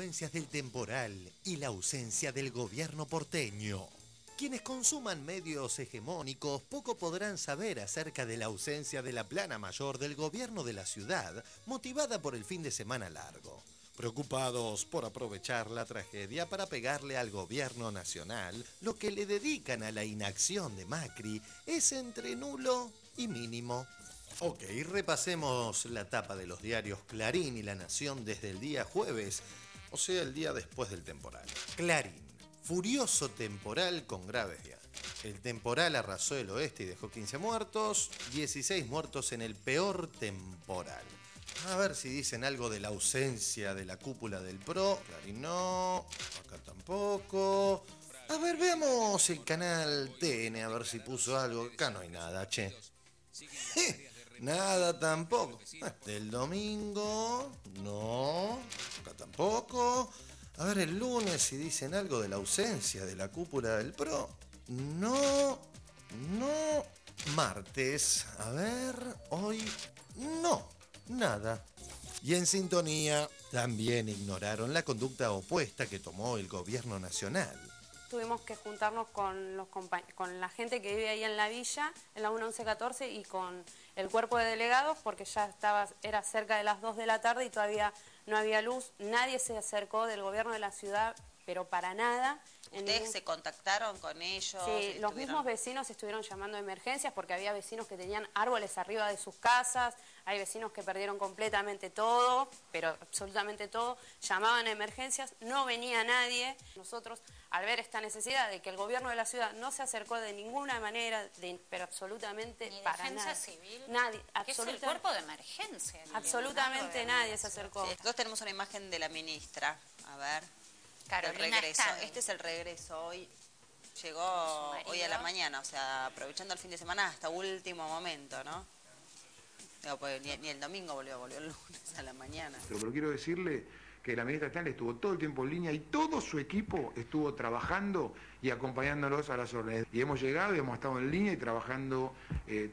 consecuencias del temporal y la ausencia del gobierno porteño. Quienes consuman medios hegemónicos poco podrán saber acerca de la ausencia de la plana mayor del gobierno de la ciudad, motivada por el fin de semana largo. Preocupados por aprovechar la tragedia para pegarle al gobierno nacional, lo que le dedican a la inacción de Macri es entre nulo y mínimo. Ok, repasemos la tapa de los diarios Clarín y La Nación desde el día jueves, o sea, el día después del temporal. Clarín. Furioso temporal con graves daños. El temporal arrasó el oeste y dejó 15 muertos, 16 muertos en el peor temporal. A ver si dicen algo de la ausencia de la cúpula del PRO. Clarín no, acá tampoco. A ver, veamos el canal TN, a ver si puso algo. Acá no hay nada, che. Nada tampoco. Del domingo, no, acá tampoco. A ver, el lunes si dicen algo de la ausencia de la cúpula del PRO. No. Martes, a ver, hoy, no, nada. Y en sintonía, también ignoraron la conducta opuesta que tomó el gobierno nacional. Tuvimos que juntarnos con la gente que vive ahí en la villa, en la 1114, y con el cuerpo de delegados, porque ya era cerca de las 2 de la tarde y todavía no había luz. Nadie se acercó del gobierno de la ciudad, pero para nada. ¿Ustedes se contactaron con ellos? Sí, los mismos vecinos estuvieron llamando a emergencias porque había vecinos que tenían árboles arriba de sus casas, hay vecinos que perdieron completamente todo, pero absolutamente todo, llamaban a emergencias, no venía nadie. Nosotros, al ver esta necesidad de que el gobierno de la ciudad no se acercó de ninguna manera, pero absolutamente ni para defensa nada. Civil, nadie, que es el cuerpo de emergencia. Absolutamente nadie se acercó. Sí, nosotros tenemos una imagen de la ministra, a ver. Carolina el regreso. Stanley. Este es el regreso. Hoy llegó hoy a la mañana, o sea, aprovechando el fin de semana hasta último momento, ¿no? Digo, pues, ni el domingo volvió el lunes a la mañana. Pero quiero decirle que la ministra Stanley estuvo todo el tiempo en línea y todo su equipo estuvo trabajando y acompañándolos a las órdenes. Y hemos llegado y hemos estado en línea y trabajando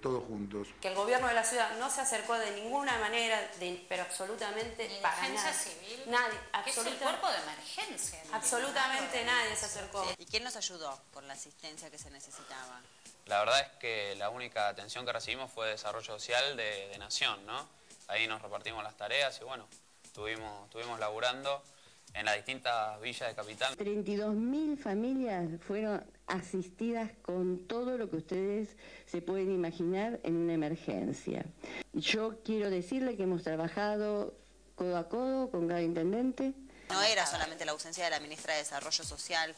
todos juntos. Que el gobierno de la ciudad no se acercó de ninguna manera, pero absolutamente ni para defensa nada. Civil, nadie, que es el cuerpo de emergencia. Absolutamente nadie se acercó. Sí. ¿Y quién nos ayudó con la asistencia que se necesitaba? La verdad es que la única atención que recibimos fue desarrollo social de Nación, ¿no? Ahí nos repartimos las tareas y bueno, estuvimos laburando en las distintas villas de Capital. 32.000 familias fueron asistidas con todo lo que ustedes se pueden imaginar en una emergencia. Yo quiero decirle que hemos trabajado codo a codo con cada intendente. No era solamente la ausencia de la ministra de Desarrollo Social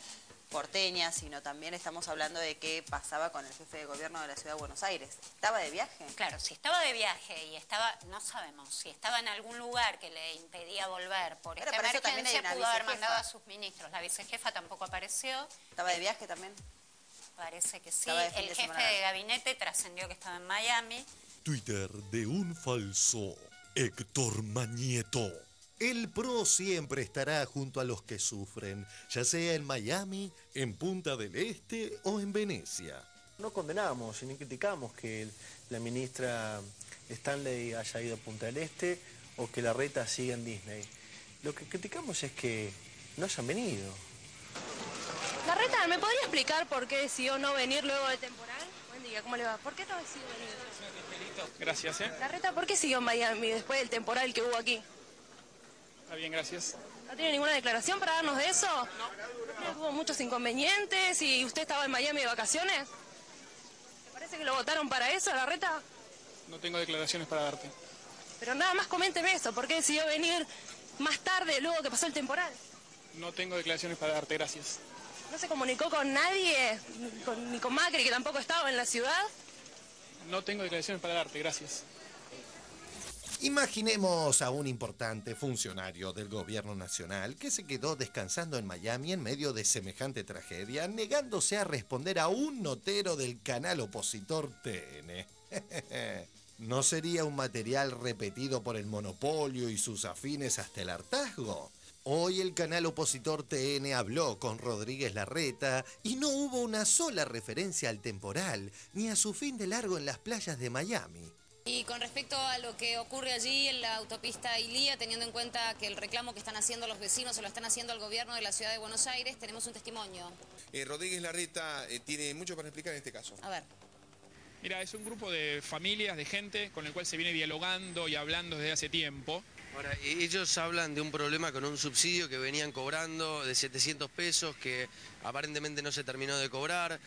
porteña, sino también estamos hablando de qué pasaba con el jefe de gobierno de la Ciudad de Buenos Aires. ¿Estaba de viaje? Claro, si estaba de viaje y estaba, no sabemos, si estaba en algún lugar que le impedía volver por esta emergencia, pudo haber mandado a sus ministros. La vicejefa tampoco apareció. ¿Estaba de viaje también? Parece que sí. El jefe de gabinete trascendió que estaba en Miami. Twitter de un falso Héctor Mañeto. El PRO siempre estará junto a los que sufren, ya sea en Miami, en Punta del Este o en Venecia. No condenamos y ni criticamos que la ministra Stanley haya ido a Punta del Este o que Larreta siga en Disney. Lo que criticamos es que no hayan venido. Larreta, ¿me podría explicar por qué decidió no venir luego del temporal? Buen día, ¿cómo le va? ¿Por qué no decidió venir? Gracias, Larreta, ¿por qué siguió en Miami después del temporal que hubo aquí? Está bien, gracias. ¿No tiene ninguna declaración para darnos de eso? No. ¿Hubo muchos inconvenientes y usted estaba en Miami de vacaciones? ¿Le parece que lo votaron para eso, Larreta? No tengo declaraciones para darte. Pero nada más coménteme eso, ¿por qué decidió venir más tarde, luego que pasó el temporal? No tengo declaraciones para darte, gracias. ¿No se comunicó con nadie? Ni con Macri, que tampoco estaba en la ciudad? No tengo declaraciones para darte, gracias. Imaginemos a un importante funcionario del gobierno nacional que se quedó descansando en Miami en medio de semejante tragedia, negándose a responder a un notero del canal opositor TN. ¿No sería un material repetido por el monopolio y sus afines hasta el hartazgo? Hoy el canal opositor TN habló con Rodríguez Larreta y no hubo una sola referencia al temporal ni a su fin de largo en las playas de Miami. Y con respecto a lo que ocurre allí en la autopista Ilía, teniendo en cuenta que el reclamo que están haciendo los vecinos se lo están haciendo al gobierno de la ciudad de Buenos Aires, tenemos un testimonio. Rodríguez Larreta tiene mucho para explicar en este caso. A ver. Mira, es un grupo de familias, de gente con el cual se viene dialogando y hablando desde hace tiempo. Ahora, ellos hablan de un problema con un subsidio que venían cobrando de 700 pesos, que aparentemente no se terminó de cobrar.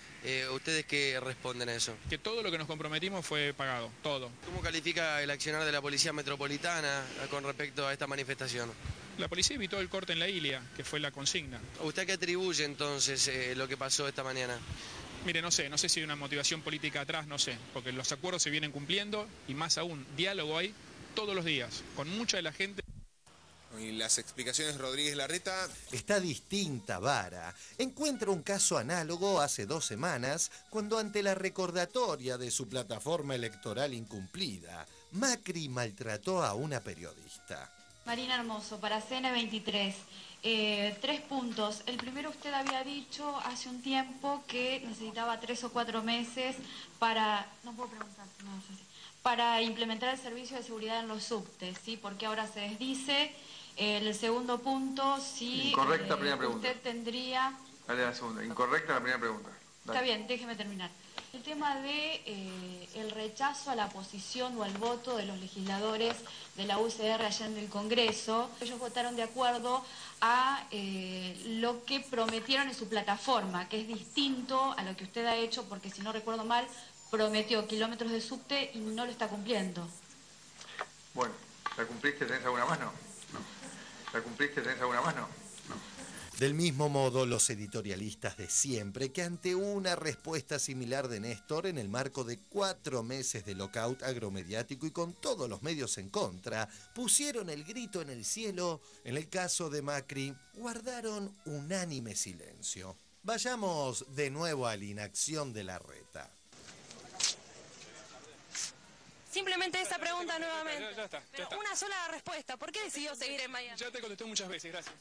¿Ustedes qué responden a eso? Que todo lo que nos comprometimos fue pagado, todo. ¿Cómo califica el accionar de la Policía Metropolitana con respecto a esta manifestación? La policía evitó el corte en la Ilia, que fue la consigna. ¿Usted a qué atribuye entonces lo que pasó esta mañana? Mire, no sé si hay una motivación política atrás, no sé, porque los acuerdos se vienen cumpliendo y más aún, diálogo hay todos los días, con mucha de la gente. Y las explicaciones Rodríguez Larreta. Está distinta Vara. Encuentra un caso análogo hace 2 semanas, cuando ante la recordatoria de su plataforma electoral incumplida, Macri maltrató a una periodista. Marina Hermoso, para CN23. 3 puntos. El primero, usted había dicho hace un tiempo que necesitaba 3 o 4 meses para... No puedo preguntar, no, para implementar el servicio de seguridad en los subtes, ¿sí? Porque ahora se desdice. El segundo punto, sí... Incorrecta primera pregunta. Usted tendría... Dale la segunda. Incorrecta la primera pregunta. Dale. Está bien, déjeme terminar. El tema de el rechazo a la posición o al voto de los legisladores de la UCR allá en el Congreso, ellos votaron de acuerdo a lo que prometieron en su plataforma, que es distinto a lo que usted ha hecho, porque si no recuerdo mal, prometió kilómetros de subte y no lo está cumpliendo. Bueno, ¿la cumpliste? ¿Tenés alguna más? No. ¿La cumpliste? ¿Tenés alguna más? No. Del mismo modo, los editorialistas de siempre, que ante una respuesta similar de Néstor en el marco de 4 meses de lockout agromediático y con todos los medios en contra, pusieron el grito en el cielo, en el caso de Macri, guardaron unánime silencio. Vayamos de nuevo a la inacción de Larreta. Simplemente esa pregunta nuevamente. Ya está. Una sola respuesta. ¿Por qué decidió seguir en Miami? Ya te contesté muchas veces, gracias.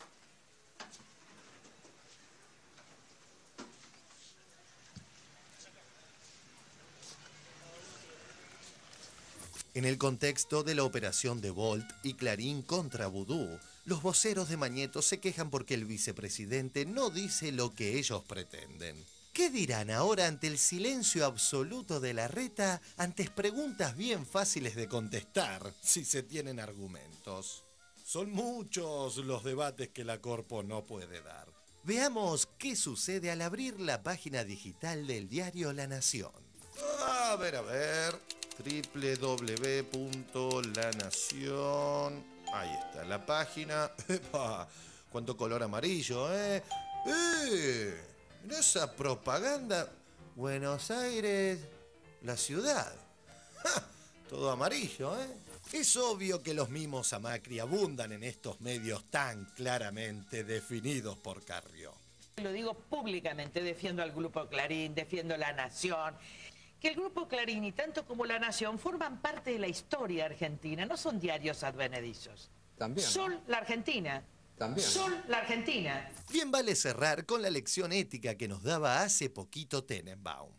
En el contexto de la operación de Volt y Clarín contra Vudú, los voceros de Mañeto se quejan porque el vicepresidente no dice lo que ellos pretenden. ¿Qué dirán ahora ante el silencio absoluto de Larreta ante preguntas bien fáciles de contestar, si se tienen argumentos? Son muchos los debates que la Corpo no puede dar. Veamos qué sucede al abrir la página digital del diario La Nación. A ver... www.lanacion. Ahí está la página. ¡Epa! ¡Cuánto color amarillo, eh! Mirá esa propaganda. Buenos Aires, la ciudad. ¡Ja! Todo amarillo, ¿eh? Es obvio que los mimos a Macri abundan en estos medios tan claramente definidos por Carrió. Lo digo públicamente, defiendo al Grupo Clarín, defiendo La Nación. Que el Grupo Clarín y tanto como La Nación forman parte de la historia argentina, no son diarios advenedizos. También. Son la Argentina. También. Son la Argentina. Bien vale cerrar con la lección ética que nos daba hace poquito Tenenbaum.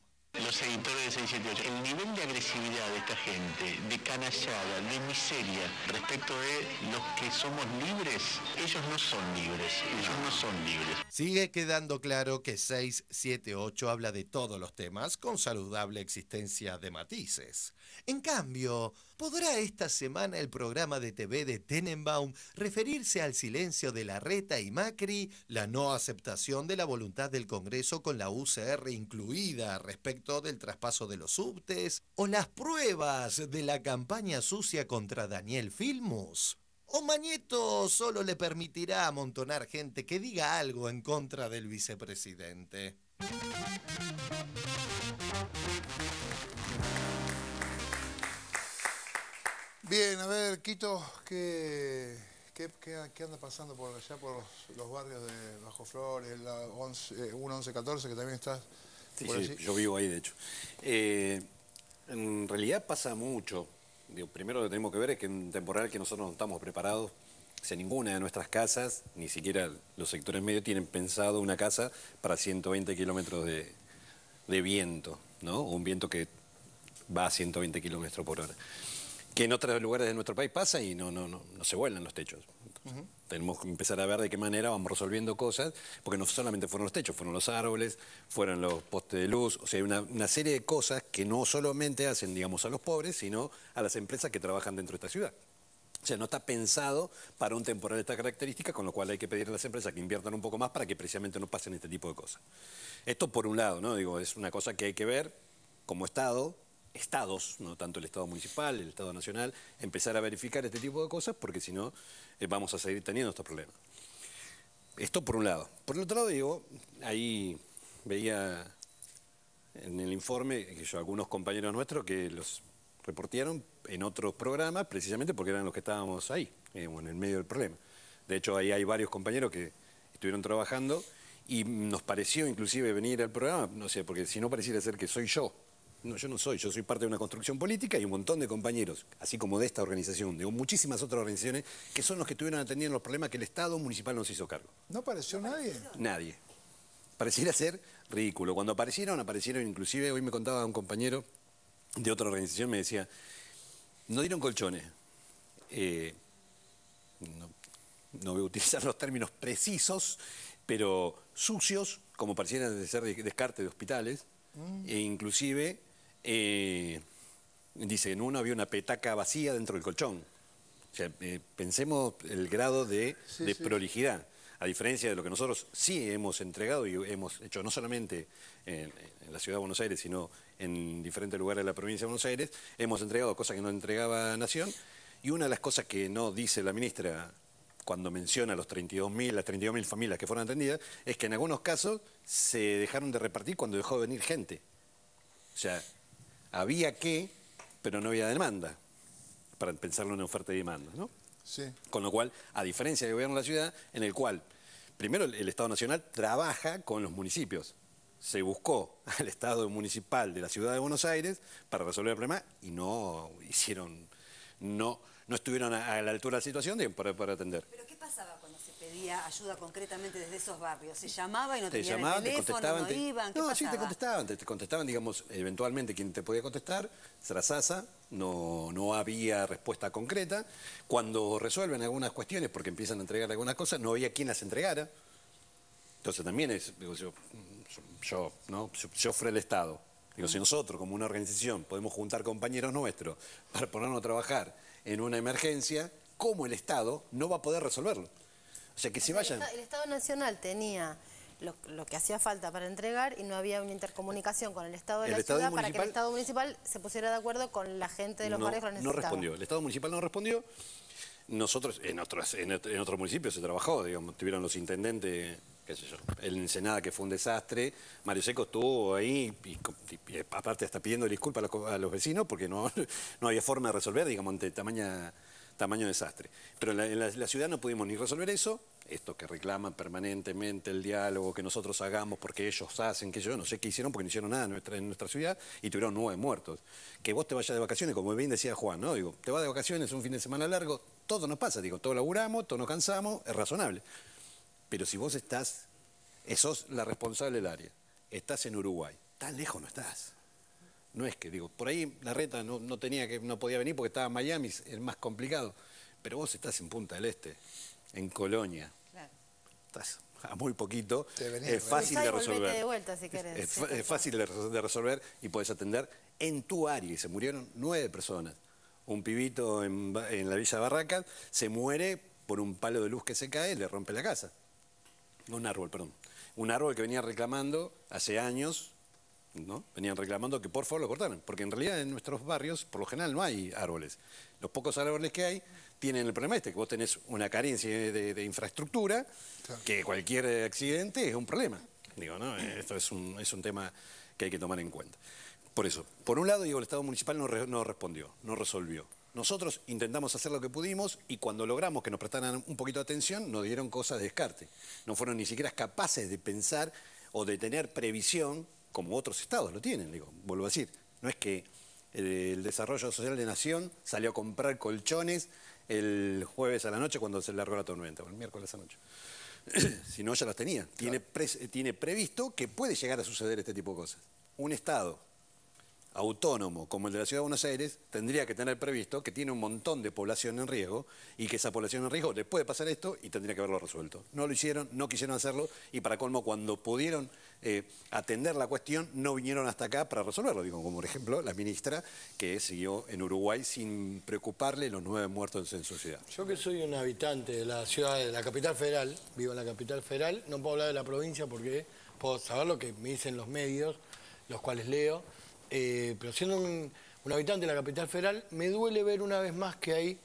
Los editores de 678, el nivel de agresividad de esta gente, de canallada, de miseria, respecto de los que somos libres, ellos no son libres, Sigue quedando claro que 678 habla de todos los temas con saludable existencia de matices. En cambio, ¿podrá esta semana el programa de TV de Tenenbaum referirse al silencio de Larreta y Macri, la no aceptación de la voluntad del Congreso con la UCR incluida respecto del traspaso de los subtes, o las pruebas de la campaña sucia contra Daniel Filmus? ¿O Mañeto solo le permitirá amontonar gente que diga algo en contra del vicepresidente? Bien, a ver, Quito, ¿qué anda pasando por allá, por los barrios de Bajo Flores, la 1114, que también estás por allí? Sí, yo vivo ahí, de hecho. En realidad pasa mucho. Digo, primero lo que tenemos que ver es que en temporal que nosotros no estamos preparados, si ninguna de nuestras casas, ni siquiera los sectores medios, tienen pensado una casa para 120 kilómetros de viento, ¿no? Un viento que va a 120 kilómetros por hora. Que en otros lugares de nuestro país pasa y no se vuelan los techos. Tenemos que empezar a ver de qué manera vamos resolviendo cosas, porque no solamente fueron los techos, fueron los árboles, fueron los postes de luz, o sea, hay una serie de cosas que no solamente hacen, digamos, a los pobres, sino a las empresas que trabajan dentro de esta ciudad. O sea, no está pensado para un temporal de esta característica, con lo cual hay que pedirle a las empresas que inviertan un poco más para que precisamente no pasen este tipo de cosas. Esto por un lado, ¿no? Digo, es una cosa que hay que ver como Estado, estados, no tanto el Estado municipal, el Estado nacional, empezar a verificar este tipo de cosas, porque si no vamos a seguir teniendo estos problemas. Esto por un lado. Por el otro lado, digo, ahí veía en el informe que algunos compañeros nuestros que los reportearon en otros programas, precisamente porque eran los que estábamos ahí, en el medio del problema. De hecho, ahí hay varios compañeros que estuvieron trabajando y nos pareció inclusive venir al programa, no sé, porque si no pareciera ser que soy yo. No, yo no soy, yo soy parte de una construcción política y un montón de compañeros, así como de esta organización, de muchísimas otras organizaciones, que son los que estuvieron atendiendo los problemas que el Estado municipal no se hizo cargo. ¿No apareció nadie? Nadie. Pareciera ser ridículo. Cuando aparecieron inclusive, hoy me contaba un compañero de otra organización, me decía, no dieron colchones. No voy a utilizar los términos precisos, pero sucios, como parecieran de ser descarte de hospitales, e inclusive... dice, en uno había una petaca vacía dentro del colchón. O sea, pensemos el grado de prolijidad, a diferencia de lo que nosotros sí hemos entregado y hemos hecho no solamente en la Ciudad de Buenos Aires, sino en diferentes lugares de la provincia de Buenos Aires, hemos entregado cosas que no entregaba Nación, y una de las cosas que no dice la ministra cuando menciona las 32.000 familias que fueron atendidas, es que en algunos casos se dejaron de repartir cuando dejó de venir gente. O sea, había pero no había demanda, para pensarlo en oferta y demanda, ¿no? Sí. Con lo cual, a diferencia del gobierno de la ciudad, en el cual, primero el Estado Nacional trabaja con los municipios. Se buscó al Estado municipal de la Ciudad de Buenos Aires para resolver el problema y no estuvieron a la altura de la situación para atender. ¿Pero qué pasaba cuando se pedía ayuda concretamente desde esos barrios? ¿Se llamaba y no tenían llamaban, el teléfono, no iban? ¿Qué pasaba? Sí, te contestaban, digamos, eventualmente quien te podía contestar, Srasasa, no había respuesta concreta. Cuando resuelven algunas cuestiones, porque empiezan a entregar algunas cosas, no había quien las entregara. Entonces también yo fuera el Estado. Digo, si nosotros, como una organización, podemos juntar compañeros nuestros para ponernos a trabajar en una emergencia, ¿cómo el Estado no va a poder resolverlo? O sea, que se vayan... El Estado Nacional tenía lo que hacía falta para entregar y no había una intercomunicación con el Estado de la ciudad para que el Estado municipal se pusiera de acuerdo con la gente de los barrios que lo necesitaban. No respondió, el Estado municipal no respondió. Nosotros, en otros municipios se trabajó, digamos, tuvieron los intendentes, qué sé yo, el Ensenada, que fue un desastre, Mario Seco estuvo ahí, y aparte hasta pidiendo disculpas a los vecinos, porque no había forma de resolver, digamos, ante tamaño desastre. Pero en la ciudad no pudimos ni resolver eso, esto que reclaman permanentemente el diálogo, que nosotros hagamos porque ellos hacen, que yo no sé qué hicieron, porque no hicieron nada en nuestra ciudad, y tuvieron 9 muertos. Que vos te vayas de vacaciones, como bien decía Juan, ¿no? Digo, te vas de vacaciones un fin de semana largo, todo nos pasa, digo, todos laburamos, todos nos cansamos, es razonable. Pero si vos sos la responsable del área, estás en Uruguay, tan lejos no estás. No es que, digo, por ahí Larreta no podía venir porque estaba en Miami, es más complicado. Pero vos estás en Punta del Este, en Colonia. Claro. Estás a muy poquito, es fácil de resolver. De vuelta, si querés. Es fácil de resolver y podés atender en tu área. Y se murieron 9 personas. Un pibito en la Villa Barracas se muere por un palo de luz que se cae y le rompe la casa. Un árbol que venía reclamando hace años, ¿no? Venían reclamando que por favor lo cortaran, porque en realidad en nuestros barrios por lo general no hay árboles. Los pocos árboles que hay tienen el problema que vos tenés una carencia de infraestructura, claro, que cualquier accidente es un problema. Digo, ¿no? Esto es un tema que hay que tomar en cuenta. Por eso, por un lado, digo, el Estado municipal no respondió, no resolvió. Nosotros intentamos hacer lo que pudimos y cuando logramos que nos prestaran un poquito de atención, nos dieron cosas de descarte. No fueron ni siquiera capaces de pensar o de tener previsión, como otros estados lo tienen, digo, vuelvo a decir. No es que el Desarrollo Social de Nación salió a comprar colchones el jueves a la noche cuando se largó la tormenta, o el miércoles a la noche. Si no, ya los tenía. Claro. Tiene previsto que puede llegar a suceder este tipo de cosas. Un estado autónomo como el de la Ciudad de Buenos Aires tendría que tener previsto que tiene un montón de población en riesgo y que esa población en riesgo le puede pasar esto y tendría que haberlo resuelto. No lo hicieron, no quisieron hacerlo y para colmo cuando pudieron atender la cuestión no vinieron hasta acá para resolverlo. Digo, como por ejemplo la ministra que siguió en Uruguay sin preocuparle los 9 muertos en su ciudad. Yo que soy un habitante de la ciudad, de la capital federal, vivo en la capital federal, no puedo hablar de la provincia porque puedo saber lo que me dicen los medios, los cuales leo. Pero siendo un habitante de la capital federal, me duele ver una vez más que hay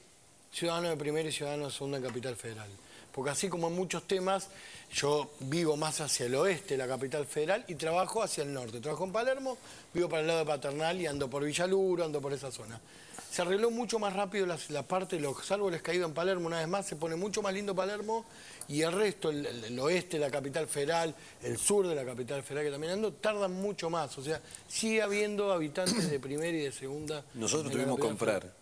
ciudadanos de primera y ciudadanos de segunda en capital federal. Porque así como en muchos temas, yo vivo más hacia el oeste de la capital federal y trabajo hacia el norte. Trabajo en Palermo, vivo para el lado de Paternal y ando por Villaluro, ando por esa zona. Se arregló mucho más rápido la parte de los árboles caídos en Palermo, una vez más, se pone mucho más lindo Palermo y el resto, el oeste de la capital federal, el sur de la capital federal que también ando, tardan mucho más. O sea, sigue habiendo habitantes de primera y de segunda. Nosotros tuvimos que comprar,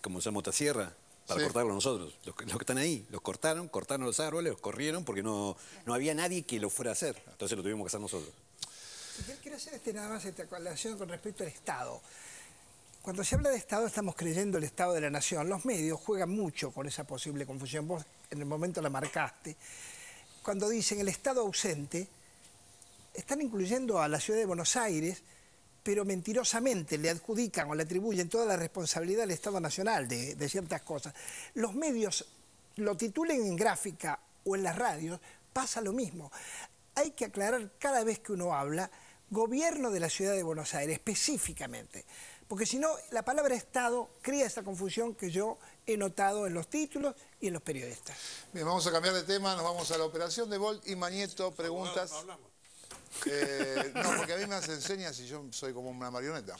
como se llama, motosierra, para cortarlo nosotros. Los que están ahí, los cortaron los árboles, los corrieron porque no había nadie que lo fuera a hacer. Entonces lo tuvimos que hacer nosotros. Quiero hacer nada más esta aclaración con respecto al Estado. Cuando se habla de Estado estamos creyendo el Estado de la Nación. Los medios juegan mucho con esa posible confusión. Vos en el momento la marcaste. Cuando dicen el Estado ausente, están incluyendo a la ciudad de Buenos Aires, pero mentirosamente le adjudican o le atribuyen toda la responsabilidad al Estado Nacional de ciertas cosas. Los medios, lo titulen en gráfica o en las radios, pasa lo mismo. Hay que aclarar cada vez que uno habla, gobierno de la ciudad de Buenos Aires, específicamente. Porque si no, la palabra Estado crea esa confusión que yo he notado en los títulos y en los periodistas. Bien, vamos a cambiar de tema, nos vamos a la operación de Bolt y Mañeto, preguntas. No, porque a mí me hacen señas y yo soy como una marioneta.